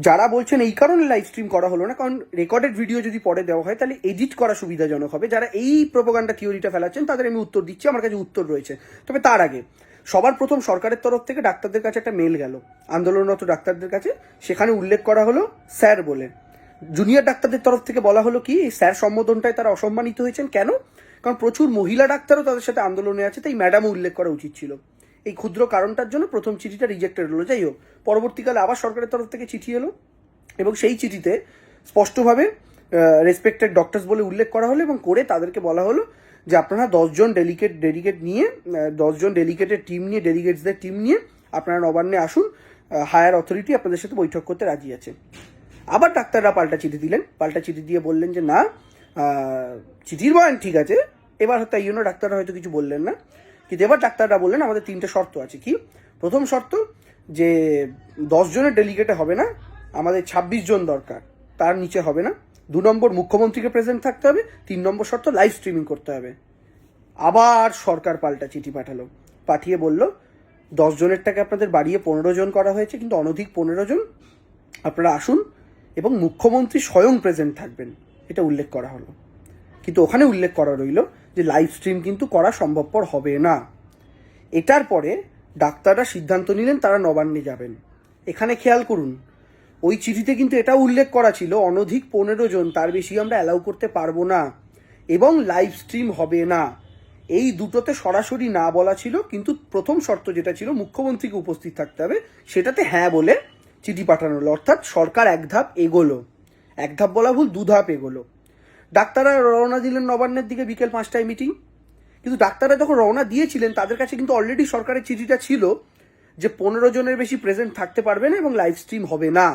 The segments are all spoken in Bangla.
যারা বলছেন এই কারণে লাইভ স্ট্রিম করা হলো না, কারণ রেকর্ডেড ভিডিও যদি পরে দেওয়া হয় তাহলে এডিট করা সুবিধাজনক হবে। যারা এই প্রোপাগান্ডা থিওরিটা ফেলাচ্ছেন তাদের আমি উত্তর দিচ্ছি, আমার কাছে উত্তর রয়েছে। তবে তার আগে সবার প্রথম সরকারের তরফ থেকে ডাক্তারদের কাছে একটা মেল গেল, আন্দোলনরত ডাক্তারদের কাছে। সেখানে উল্লেখ করা হলো স্যার বলে। জুনিয়র ডাক্তারদের তরফ থেকে বলা হলো কি, এই স্যার সম্বোধনটায় তারা অসম্মানিত হয়েছেন। কেন? কারণ প্রচুর মহিলা ডাক্তারও তাদের সাথে আন্দোলনে আছে, তাই ম্যাডামও উল্লেখ করা উচিত ছিল। এই ক্ষুদ্র কারণটার জন্য প্রথম চিঠিটা রিজেক্টেড হলো। যাই হোক, পরবর্তীকালে আবার সরকারের তরফ থেকে চিঠি এলো এবং সেই চিঠিতে স্পষ্টভাবে রেসপেক্টেড ডক্টরস বলে উল্লেখ করা হলো এবং করে তাদেরকে বলা হলো যে আপনারা 10জন ডেলিগেট নিয়ে 10জন ডেলিগেটের টিম নিয়ে, ডেলিগেটসদের টিম নিয়ে আপনারা নবান্নে আসুন, হায়ার অথরিটি আপনাদের সাথে বৈঠক করতে রাজি আছে। আবার ডাক্তাররা পাল্টা চিঠি দিলেন, পাল্টা চিঠি দিয়ে বললেন যে না, চিঠির বয়ান ঠিক আছে, এবার হয়তো এই জন্য ডাক্তাররা হয়তো কিছু বললেন না, কিন্তু এবার ডাক্তাররা বললেন আমাদের 3টে শর্ত আছে। কি? প্রথম শর্ত যে 10 জনের ডেলিগেটে হবে না, আমাদের 26 জন দরকার, তার নিচে হবে না। 2 নম্বর মুখ্যমন্ত্রীকে প্রেজেন্ট থাকতে হবে। 3 নম্বর শর্ত লাইভ স্ট্রিমিং করতে হবে। আবার সরকার পাল্টা চিঠি পাঠালো, পাঠিয়ে বলল 10 জনেরটাকে আপনাদের বাড়িয়ে 15 জন করা হয়েছে, কিন্তু অনধিক 15 জন আপনারা আসুন এবং মুখ্যমন্ত্রী স্বয়ং প্রেজেন্ট থাকবেন, এটা উল্লেখ করা হলো। কিন্তু ওখানে উল্লেখ করা রইল যে লাইভ স্ট্রিম কিন্তু করা সম্ভবপর হবে না। এটার পরে ডাক্তাররা সিদ্ধান্ত নিলেন তারা নবান্নে যাবেন। এখানে খেয়াল করুন, ওই চিঠিতে কিন্তু এটা উল্লেখ করা ছিল অনধিক 15 জন, তার বেশি আমরা অ্যালাউ করতে পারবো না এবং লাইভ স্ট্রিম হবে না। এই দুটোতে সরাসরি না বলা ছিল, কিন্তু প্রথম শর্ত যেটা ছিল মুখ্যমন্ত্রীকে উপস্থিত থাকতে হবে, সেটাতে হ্যাঁ বলে চিঠি পাঠানো হলো। অর্থাৎ সরকার এক ধাপ এগোলো, এক ধাপ বলা ভুল, 2 ধাপ এগোলো। ডাক্তাররা রওনা দিলেন নবান্নের দিকে বিকেল 5টায় মিটিং। কিন্তু ডাক্তাররা যখন রওনা দিয়েছিলেন তাদের কাছে কিন্তু অলরেডি সরকারের চিঠিটা ছিল যে 15 জনের বেশি প্রেজেন্ট থাকতে পারবে না এবং লাইভ স্ট্রিম হবে না।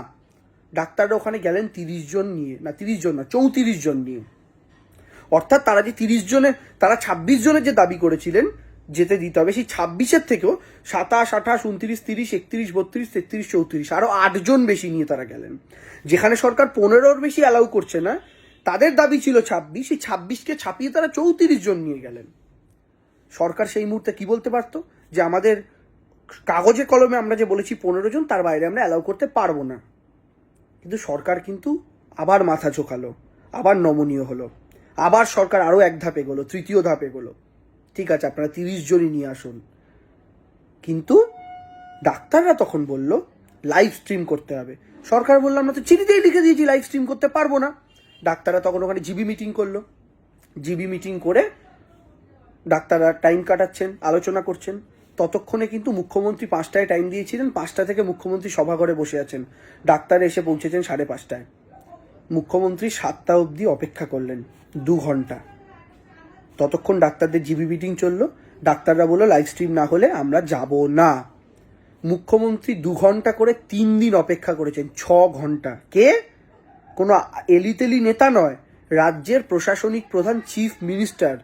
ডাক্তাররা ওখানে গেলেন 30 জন নিয়ে, না 30 জন না 34 জন নিয়ে। অর্থাৎ তারা যে 30 জনের, তারা 26 জনের যে দাবি করেছিলেন যেতে দিতে হবে, সেই 26-এর থেকেও 27, 28, 29, 30, 31, 32, 33, 34 আরো 8 জন বেশি নিয়ে তারা গেলেন। যেখানে সরকার 15-র বেশি অ্যালাউ করছে না, তাদের দাবি ছিল 26, সেই 26কে ছাপিয়ে তারা 34 জন নিয়ে গেলেন। সরকার সেই মুহূর্তে কি বলতে পারতো যে আমাদের কাগজে কলমে আমরা যে বলেছি 15 জন, তার বাইরে আমরা অ্যালাউ করতে পারবো না। কিন্তু সরকার কিন্তু আবার মাথা ঝোঁকালো, আবার নমনীয় হলো, আবার সরকার আরো এক ধাপ এগোলো, 3য় ধাপ এগোলো। ঠিক আছে, আপনারা 30 জনই নিয়ে আসুন। কিন্তু ডাক্তাররা তখন বলল লাইভ স্ট্রিম করতে হবে। সরকার বলল আমরা তো চিঠিতেই লিখে দিয়েছি লাইভ স্ট্রিম করতে পারবো না। ডাক্তাররা তখন ওখানে জিবি মিটিং করলো। জিবি মিটিং করে ডাক্তাররা টাইম কাটাচ্ছেন, আলোচনা করছেন। ততক্ষণে কিন্তু মুখ্যমন্ত্রী 5টায় টাইম দিয়েছিলেন, 5টা থেকে মুখ্যমন্ত্রী সভাঘরে বসে আছেন। ডাক্তার এসে পৌঁছেছেন 5:30টায়। মুখ্যমন্ত্রী 7টা অবধি অপেক্ষা করলেন, 2 ঘন্টা। ততক্ষণ ডাক্তারদের জিবি মিটিং চললো। ডাক্তাররা বললো লাইভ স্ট্রিম না হলে আমরা যাব না। মুখ্যমন্ত্রী 2 ঘন্টা করে 3 দিন অপেক্ষা করেছেন, 6 ঘন্টা। কে? কোনো এলিতেলি নেতা নয়, রাজ্যের প্রশাসনিক প্রধান, চিফ মিনিস্টার,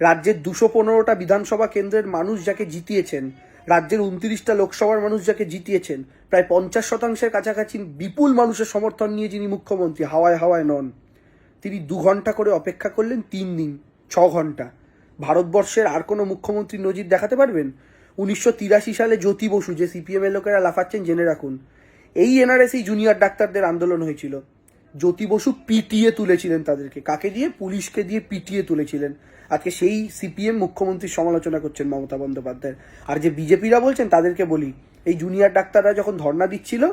রাজ্যের 215টা বিধানসভা কেন্দ্রের মানুষ যাকে জিতিয়েছেন, রাজ্যের 29টা লোকসভার মানুষ যাকে জিতিয়েছেন, প্রায় 50% কাছাকাছি বিপুল মানুষের সমর্থন নিয়ে যিনি মুখ্যমন্ত্রী, হাওয়ায় হাওয়ায় নন, তিনি 2 ঘন্টা করে অপেক্ষা করলেন, 3 দিন 6 ঘন্টা। ভারতবর্ষের আর কোনো মুখ্যমন্ত্রী নজির দেখাতে পারবেন? 1983 সালে জ্যোতি বসু, যে সিপিএম এর লোকেরা লাফাচ্ছেন জেনে রাখুন, এই এনআরএস এই জুনিয়র ডাক্তারদের আন্দোলন হয়েছিল। জ্যোতি বসু পিটিয়ে তুলেছিলেন তাদেরকে। কাকে দিয়ে? পুলিশকে দিয়ে পিটিয়ে তুলেছিলেন। আজকে সেই সিপিএম মুখ্যমন্ত্রীর সমালোচনা করছেন মমতা বন্দ্যোপাধ্যায়। আর যে বিজেপিরা বলছেন তাদেরকে বলি, এই জুনিয়র ডাক্তাররা যখন ধর্ণা দিচ্ছিল,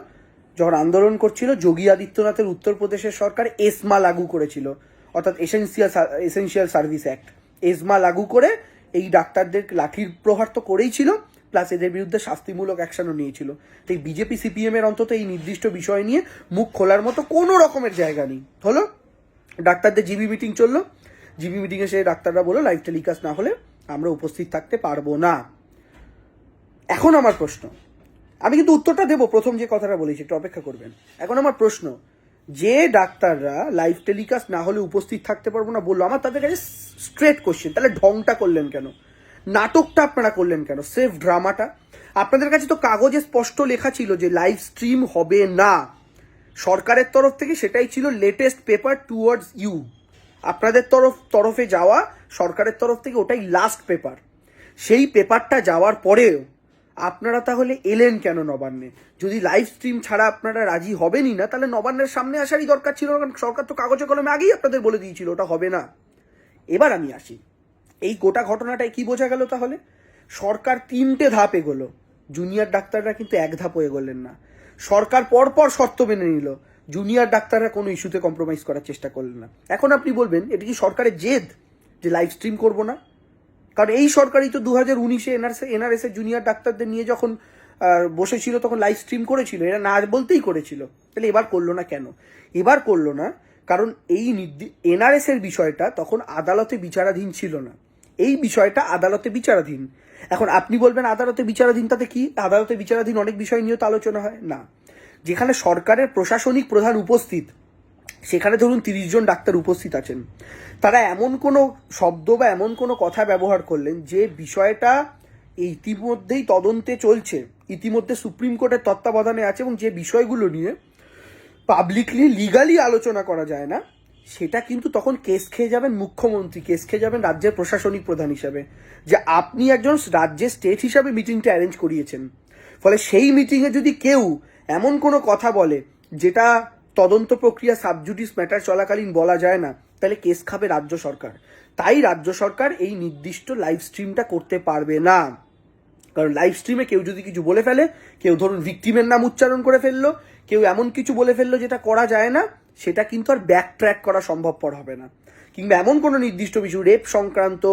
যখন আন্দোলন করছিল, যোগী আদিত্যনাথের উত্তরপ্রদেশের সরকার এসমা লাগু করেছিল, অর্থাৎ এসেনশিয়াল সার্ভিস অ্যাক্ট। এসমা লাগু করে এই ডাক্তারদের লাঠির প্রহার তো করেই ছিল, প্লাস এদের বিরুদ্ধে শাস্তিমূলক অ্যাকশনও নিয়েছিল। তাই বিজেপি সিপিএম এর অন্তত এই নির্দিষ্ট বিষয় নিয়ে মুখ খোলার মতো কোনো রকমের জায়গা নেই। হলো, ডাক্তারদের জিবি মিটিং চললো। জিবি মিটিংয়ে সে ডাক্তাররা বললো লাইভ টেলিকাস্ট না হলে আমরা উপস্থিত থাকতে পারবো না। এখন আমার প্রশ্ন, আমি কিন্তু উত্তরটা দেবো, প্রথম যে কথাটা বলেছি একটু অপেক্ষা করবেন। এখন আমার প্রশ্ন, যে ডাক্তাররা লাইভ টেলিকাস্ট না হলে উপস্থিত থাকতে পারবো না বললো, আমার তাদের কাছে স্ট্রেট কোশ্চেন, তাহলে ঢংটা করলেন কেন? নাটকটা আপনারা করলেন কেন? সেফ ড্রামাটা? আপনাদের কাছে তো কাগজে স্পষ্ট লেখা ছিল যে লাইভ স্ট্রিম হবে না। সরকারের তরফ থেকে সেটাই ছিল লেটেস্ট পেপার টুয়ার্ডস ইউ। আপনাদের তরফে যাওয়া সরকারের তরফ থেকে ওটাই লাস্ট পেপার। সেই পেপারটা যাওয়ার পরেও আপনারা তাহলে এলেন কেন নবান্নে? যদি লাইভ স্ট্রিম ছাড়া আপনারা রাজি হবেনই না, তাহলে নবান্নের সামনে আসারই দরকার ছিল না, কারণ সরকার তো কাগজে কলমে আগেই আপনাদের বলে দিয়েছিল ওটা হবে না। এবার আমি আসি, এই গোটা ঘটনাটায় কি বোঝা গেল তাহলে? সরকার 3টে ধাপ এগোলো, জুনিয়র ডাক্তাররা কিন্তু 1 ধাপও এগোলেন না। সরকার পরপর শর্ত মেনে নিল, জুনিয়র ডাক্তাররা কোনো ইস্যুতে কম্প্রোমাইজ করার চেষ্টা করলেন না। এখন আপনি বলবেন এটা কি সরকারের জেদ যে লাইভ স্ট্রিম করবো না? কারণ এই সরকারই তো 2019-এ এনআরএস এর জুনিয়র ডাক্তারদের নিয়ে যখন বসেছিল তখন লাইভ স্ট্রিম করেছিল, এরা না বলতেই করেছিল। তাহলে এবার করলো না কেন? এবার করলো না কারণ এই এনআরএস এর বিষয়টা তখন আদালতে বিচারাধীন ছিল না, এই বিষয়টা আদালতে বিচারাধীন। এখন আপনি বলবেন আদালতে বিচারাধীন তাতে কি? আদালতে বিচারাধীন অনেক বিষয় নিয়েও তো আলোচনা হয় না। যেখানে সরকারের প্রশাসনিক প্রধান উপস্থিত, সেখানে ধরুন 30 জন ডাক্তার উপস্থিত আছেন, তারা এমন কোনো শব্দ বা এমন কোনো কথা ব্যবহার করলেন যে বিষয়টা ইতিমধ্যেই তদন্তে চলছে, ইতিমধ্যে সুপ্রিম কোর্টের তত্ত্বাবধানে আছে, এবং যে বিষয়গুলো নিয়ে পাবলিকলি লিগালি আলোচনা করা যায় না, সেটা কিন্তু তখন কেস খেয়ে যাবেন মুখ্যমন্ত্রী, কেস খেয়ে যাবেন রাজ্যের প্রশাসনিক প্রধান হিসাবে, যে আপনি একজন রাজ্যের স্টেট হিসাবে মিটিংটা অ্যারেঞ্জ করিয়েছেন। ফলে সেই মিটিংয়ে যদি কেউ এমন কোনো কথা বলে যেটা তদন্ত প্রক্রিয়া সাবজুডিস ম্যাটার চলাকালীন বলা যায় না, তাহলে কেস খাবে রাজ্য সরকার। তাই রাজ্য সরকার এই নির্দিষ্ট লাইভ স্ট্রিমটা করতে পারবে না। কারণ লাইভ স্ট্রিমে কেউ যদি কিছু বলে ফেলে, কেউ ধরুন ভিকটিমের নাম উচ্চারণ করে ফেললো, কেউ এমন কিছু বলে ফেললো যেটা করা যায় না, সেটা কিন্তু আর ব্যাক ট্র্যাক করা সম্ভবপর হবে না। কিংবা এমন কোনো নির্দিষ্ট বিষয়, রেপ সংক্রান্ত,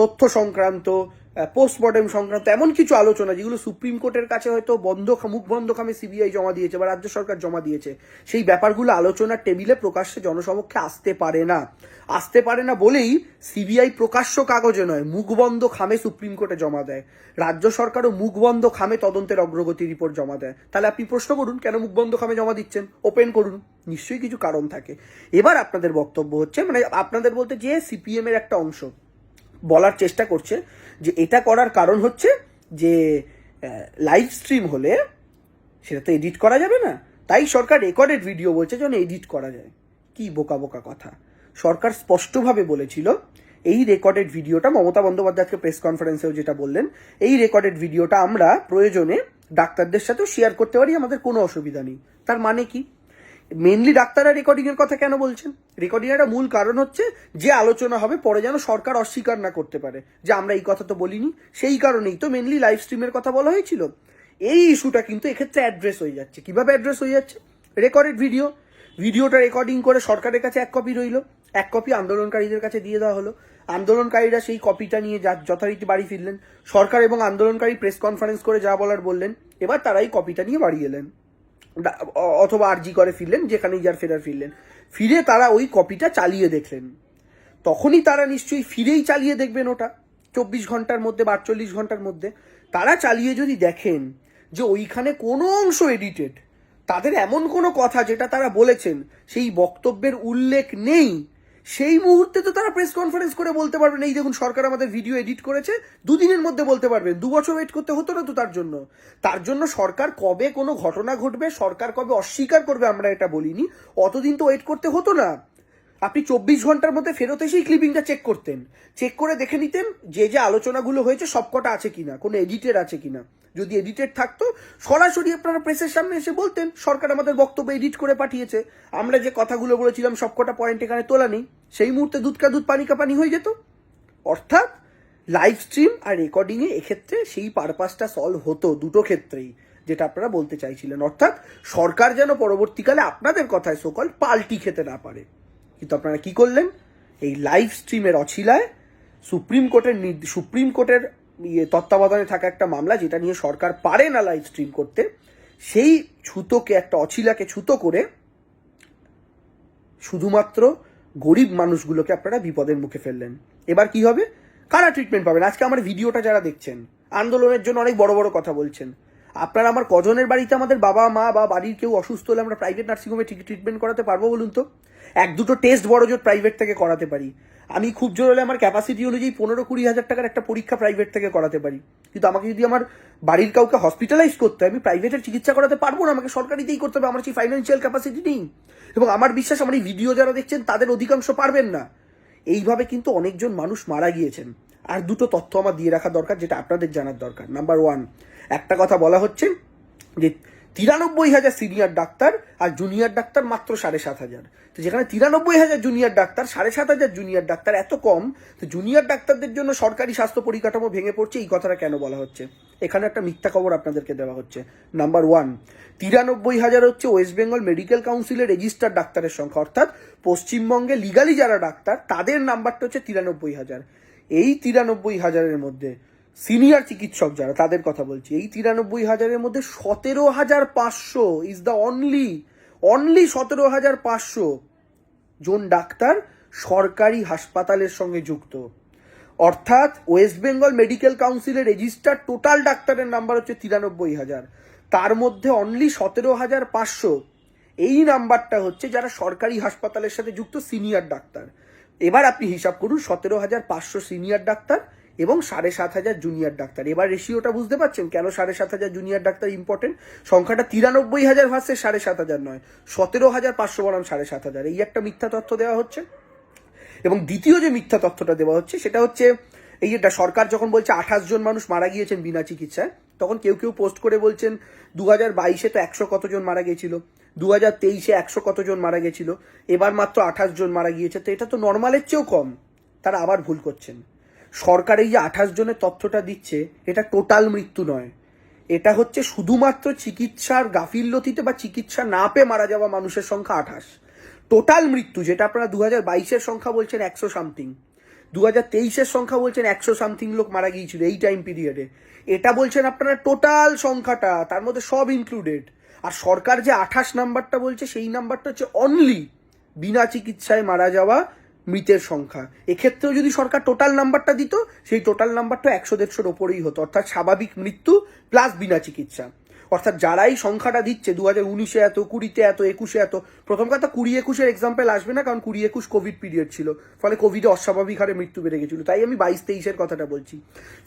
তথ্য সংক্রান্ত, পোস্টমর্টেম সংক্রান্ত এমন কিছু আলোচনা যেগুলো সুপ্রিম কোর্টের কাছে হয়তো মুখ বন্ধ খামে সিবিআই জমা দিয়েছে বা রাজ্য সরকার জমা দিয়েছে, সেই ব্যাপারগুলো আলোচনার টেবিলে প্রকাশ্যে জনসমক্ষে আসতে পারে না। আসতে পারে না বলেই সিবিআই প্রকাশ্য কাগজে নয়, মুখ বন্ধ খামে সুপ্রিম কোর্টে জমা দেয়। রাজ্য সরকারও মুখ বন্ধ খামে তদন্তের অগ্রগতি রিপোর্ট জমা দেয়। তাহলে আপনি প্রশ্ন করুন কেন মুখ বন্ধ খামে জমা দিচ্ছেন? ওপেন করুন, নিশ্চয়ই কিছু কারণ থাকে। এবার আপনাদের বক্তব্য হচ্ছে, মানে আপনাদের বলতে যে সিপিএম এর একটা অংশ বলার চেষ্টা করছে যে এটা করার কারণ হচ্ছে যে লাইভ স্ট্রিম হলে সেটা তো এডিট করা যাবে না, তাই সরকার রেকর্ডেড ভিডিও বলছে যেন এডিট করা যায়। কি বোকা বোকা কথা! সরকার স্পষ্টভাবে বলেছিল এই রেকর্ডেড ভিডিওটা, মমতা বন্দ্যোপাধ্যায়কে প্রেস কনফারেন্সেও যেটা বললেন, এই রেকর্ডেড ভিডিওটা আমরা প্রয়োজনে ডাক্তারদের সাথেও শেয়ার করতে পারি, আমাদের কোনো অসুবিধা নেই। তার মানে কি? মেনলি ডাক্তাররা রেকর্ডিং এর কথা কেন বলছেন? রেকর্ডিং এর মূল কারণ হচ্ছে যে আলোচনা হবে পরে যেন সরকার অস্বীকার না করতে পারে যে আমরা এই কথা তো বলিনি। সেই কারণেই তো মেনলি লাইভ স্ট্রিমের কথা বলা হয়েছিল। এই ইস্যুটা কিন্তু এক্ষেত্রে অ্যাড্রেস হয়ে যাচ্ছে। কিভাবে অ্যাড্রেস হয়ে যাচ্ছে? রেকর্ডেড ভিডিওটা রেকর্ডিং করে সরকারের কাছে 1 কপি রইল, 1 কপি আন্দোলনকারীদের কাছে দিয়ে দেওয়া হলো। আন্দোলনকারীরা সেই কপিটা নিয়ে যথারীতি বাড়ি ফিরলেন। সরকার এবং আন্দোলনকারী প্রেস কনফারেন্স করে যা বলার বললেন, এবার তারা এই কপিটা নিয়ে বাড়ি এলেন অথবা আরজি করে ফিরলেন, যেখানেই যার ফেরার ফিরলেন। ফিরে তারা ওই কপিটা চালিয়ে দেখলেন। তখনই তারা নিশ্চয়ই ফিরেই চালিয়ে দেখবেন ওটা 24 ঘন্টার মধ্যে বা 48 ঘন্টার মধ্যে। তারা চালিয়ে যদি দেখেন যে ওইখানে কোনো অংশ এডিটেড, তাদের এমন কোনো কথা যেটা তারা বলেছেন সেই বক্তব্যের উল্লেখ নেই, সেই মুহূর্তে তো তারা প্রেস কনফারেন্স করে বলতে পারবেন এই দেখুন সরকার আমাদের ভিডিও এডিট করেছে। 2 দিনের মধ্যে বলতে পারবেন, 2 বছর ওয়েট করতে হতো না তো তার জন্য সরকার কবে কোনো ঘটনা ঘটবে, সরকার কবে অস্বীকার করবে আমরা এটা বলিনি, অতদিন তো ওয়েট করতে হতো না। আপনি 24 ঘন্টার মধ্যে ফেরত এসেই ক্লিপিংটা চেক করতেন, চেক করে দেখে নিতেন যে যে আলোচনাগুলো হয়েছে সবকটা আছে কিনা, কোনো এডিটেড আছে কিনা। যদি এডিটেড থাকতো সরাসরি আপনারা প্রেসের সামনে এসে বলতেন সরকার আমাদের বক্তব্য এডিট করে পাঠিয়েছে, আমরা যে কথাগুলো বলেছিলাম সবকটা পয়েন্ট এখানে তোলা নেই। সেই মুহূর্তে দুধ কা দুধ পানি কা পানি হয়ে যেত। অর্থাৎ লাইভ স্ট্রিম আর রেকর্ডিংয়ে এক্ষেত্রে সেই পারপাসটা সলভ হতো দুটো ক্ষেত্রেই, যেটা আপনারা বলতে চাইছিলেন। অর্থাৎ সরকার যেন পরবর্তীকালে আপনাদের কথায় সকল পাল্টি খেতে না পারে। কিন্তু আপনারা কি করলেন? এই লাইভ স্ট্রিমের অছিলায় সুপ্রিম কোর্টের তত্ত্বাবধানে থাকা একটা মামলা, যেটা নিয়ে সরকার পারে না লাইভ স্ট্রিম করতে, সেই ছুতোকে, একটা অছিলাকে ছুতো করে শুধুমাত্র গরিব মানুষগুলোকে আপনারা বিপদের মুখে ফেললেন। এবার কি হবে? কারা ট্রিটমেন্ট পাবেন? আজকে আমার ভিডিওটা যারা দেখছেন, আন্দোলনের জন্য অনেক বড় বড় কথা বলছেন, আপনারা আমার কজনের বাড়িতে আমাদের বাবা মা বা বাড়ির কেউ অসুস্থ হলে আমরা প্রাইভেট নার্সিংহোমে ট্রিটমেন্ট করাতে পারবো বলুন তো? 1-2টো টেস্ট বড় জোর প্রাইভেট থেকে করাতে পারি। আমি খুব জোর হলে আমার ক্যাপাসিটি অনুযায়ী 15-20 হাজার টাকার একটা পরীক্ষা প্রাইভেট থেকে করাতে পারি। কিন্তু আমাকে যদি আমার বাড়ির কাউকে হসপিটালাইজ করতে হয়, আমি প্রাইভেটের চিকিৎসা করাতে পারবো না, আমাকে সরকারিতেই করতে হবে। আমার সেই ফাইন্যান্সিয়াল ক্যাপাসিটি নেই, এবং আমার বিশ্বাস আমার এই ভিডিও যারা দেখছেন তাদের অধিকাংশ পারবেন না। এইভাবে কিন্তু অনেকজন মানুষ মারা গিয়েছেন। আর দুটো তথ্য আমার দিয়ে রাখা দরকার, যেটা আপনাদের জানার দরকার। নাম্বার 1, একটা কথা বলা হচ্ছে যে 93,000 সিনিয়র ডাক্তার আর জুনিয়র ডাক্তার মাত্র 7,500। তো যেখানে 93,000 জুনিয়র ডাক্তার, 7,500 জুনিয়র ডাক্তার, এত কম, তো জুনিয়র ডাক্তারদের জন্য সরকারি স্বাস্থ্য পরিকাঠামো ভেঙে পড়ছে, এই কথাটা কেন বলা হচ্ছে? এখানে একটা মিথ্যা খবর আপনাদেরকে দেওয়া হচ্ছে। নাম্বার 1, 93,000 হচ্ছে ওয়েস্ট বেঙ্গল মেডিকেল কাউন্সিলের রেজিস্টার্ড ডাক্তারের সংখ্যা, অর্থাৎ পশ্চিমবঙ্গে লিগালি যারা ডাক্তার তাদের নাম্বারটা হচ্ছে 93,000। এই 93,000-এর মধ্যে সিনিয়র চিকিৎসক যারা, তাদের কথা বলছি, এই 93,000-এর মধ্যে 17,500 ইজ দ্য অনলি 17,500 জন ডাক্তার সরকারি হাসপাতালের সঙ্গে যুক্ত। অর্থাৎ ওয়েস্ট বেঙ্গল মেডিকেল কাউন্সিলের রেজিস্টার্ড টোটাল ডাক্তারের নাম্বার হচ্ছে 93,000, তার মধ্যে অনলি 17,500 এই নাম্বারটা হচ্ছে যারা সরকারি হাসপাতালের সাথে যুক্ত সিনিয়র ডাক্তার। এবার আপনি হিসাব করুন 17,500 সিনিয়র ডাক্তার এবং 7,500 জুনিয়র ডাক্তার। এবার রেশিওটা বুঝতে পারছেন কেন 7,500 জুনিয়র ডাক্তার ইম্পর্টেন্ট? সংখ্যাটা 93,000 ভার্সেস 7,500 নয়, 17,500 বনাম 7,500, এই একটা মিথ্যা তথ্য দেওয়া হচ্ছে। এবং দ্বিতীয় যে মিথ্যা তথ্যটা দেওয়া হচ্ছে সেটা হচ্ছে এই যেটা সরকার যখন বলছে 28 জন মানুষ মারা গিয়েছেন বিনা চিকিৎসায়, তখন কেউ কেউ পোস্ট করে বলছেন 2022-এ তো 100 কতজন মারা গেছিল, 2023-এ 100 কতজন মারা গেছিল, এবার মাত্র 28 জন মারা গিয়েছে, তো এটা তো নর্মালের চেয়েও কম। তারা আবার ভুল করছেন। সরকার এই যে 28 জনের তথ্যটা দিচ্ছে, এটা টোটাল মৃত্যু নয়, এটা হচ্ছে শুধুমাত্র চিকিৎসার গাফিল্যতিতে বা চিকিৎসা না পেয়ে মারা যাওয়া মানুষের সংখ্যা 28। টোটাল মৃত্যু যেটা আপনারা 2022-এর সংখ্যা বলছেন 100 সামথিং, 2023-এর সংখ্যা বলছেন 100 সামথিং লোক মারা গিয়েছিল এই টাইম পিরিয়ডে, এটা বলছেন আপনারা টোটাল সংখ্যাটা, তার মধ্যে সব ইনক্লুডেড। আর সরকার যে 28 নাম্বারটা বলছে সেই নাম্বারটা হচ্ছে অনলি বিনা চিকিৎসায় মারা যাওয়া মৃতের সংখ্যা। এক্ষেত্রেও যদি সরকার টোটাল নাম্বারটা দিত, সেই টোটাল নাম্বারটা 100-150-এর ওপরেই হতো, অর্থাৎ স্বাভাবিক মৃত্যু প্লাস বিনা চিকিৎসা। অর্থাৎ যারাই সংখ্যাটা দিচ্ছে 2019-এ এত, 20-তে এত, 21-এ এত, প্রথম কথা 20-21-এর এক্সাম্পল আসবে না, কারণ 20-21 কোভিড পিরিয়ড ছিল, ফলে কোভিডে অস্বাভাবিক হারে মৃত্যু বেড়ে গেছিল, তাই আমি 22-23-এর কথাটা বলছি।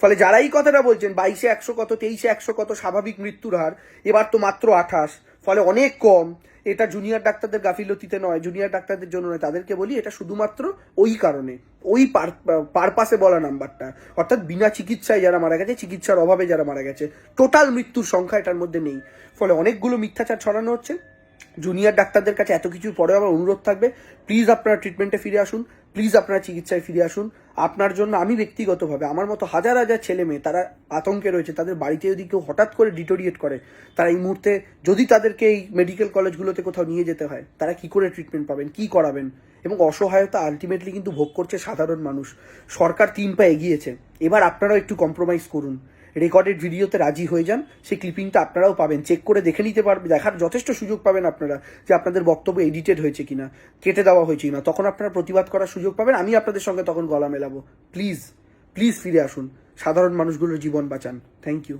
ফলে যারা এই কথাটা বলছেন 22-এ 100 কত, 23-এ 100 কত স্বাভাবিক মৃত্যুর হার, এবার তো মাত্র 28, ফলে অনেক কম, এটা জুনিয়র ডাক্তারদের গাফিলতিতে নয়, জুনিয়র ডাক্তারদের জন্য নয়, তাদেরকে বলি এটা শুধুমাত্র ওই কারণে, ওই পারপাসে বলা নাম্বারটা, অর্থাৎ বিনা চিকিৎসায় যারা মারা গেছে, চিকিৎসার অভাবে যারা মারা গেছে, টোটাল মৃত্যুর সংখ্যা এটার মধ্যে নেই। ফলে অনেকগুলো মিথ্যাচার ছড়ানো হচ্ছে। জুনিয়র ডাক্তারদের কাছে এত কিছুর পরে আমার অনুরোধ থাকবে, প্লিজ আপনারা ট্রিটমেন্টে ফিরে আসুন, প্লিজ আপনারা চিকিৎসায় ফিরে আসুন। আপনার জন্য আমি ব্যক্তিগতভাবে, আমার মতো হাজার হাজার ছেলে মেয়ে তারা আতঙ্কে রয়েছে, তাদের বাড়িতে যদি কেউ হঠাৎ করে ডিটোরিয়েট করে, তারা এই মুহূর্তে যদি তাদেরকে এই মেডিকেল কলেজগুলোতে কোথাও নিয়ে যেতে হয়, তারা কি করে ট্রিটমেন্ট পাবেন, কি করাবেন? এবং অসহায়তা আলটিমেটলি কিন্তু ভোগ করছে সাধারণ মানুষ। সরকার 3 পা এগিয়েছে, এবার আপনারাও একটু কম্প্রোমাইজ করুন, রেকর্ডেড ভিডিওতে রাজি হয়ে যান, সেই ক্লিপিংটা আপনারাও পাবেন, চেক করে দেখে নিতে পারবেন, দেখার যথেষ্ট সুযোগ পাবেন আপনারা যে আপনাদের বক্তব্য এডিটেড হয়েছে কিনা, কেটে দেওয়া হয়েছে কিনা, তখন আপনারা প্রতিবাদ করার সুযোগ পাবেন, আমি আপনাদের সঙ্গে তখন গলা মেলাবো। প্লিজ প্লিজ ফিরে আসুন, সাধারণ মানুষগুলোর জীবন বাঁচান। Thank you.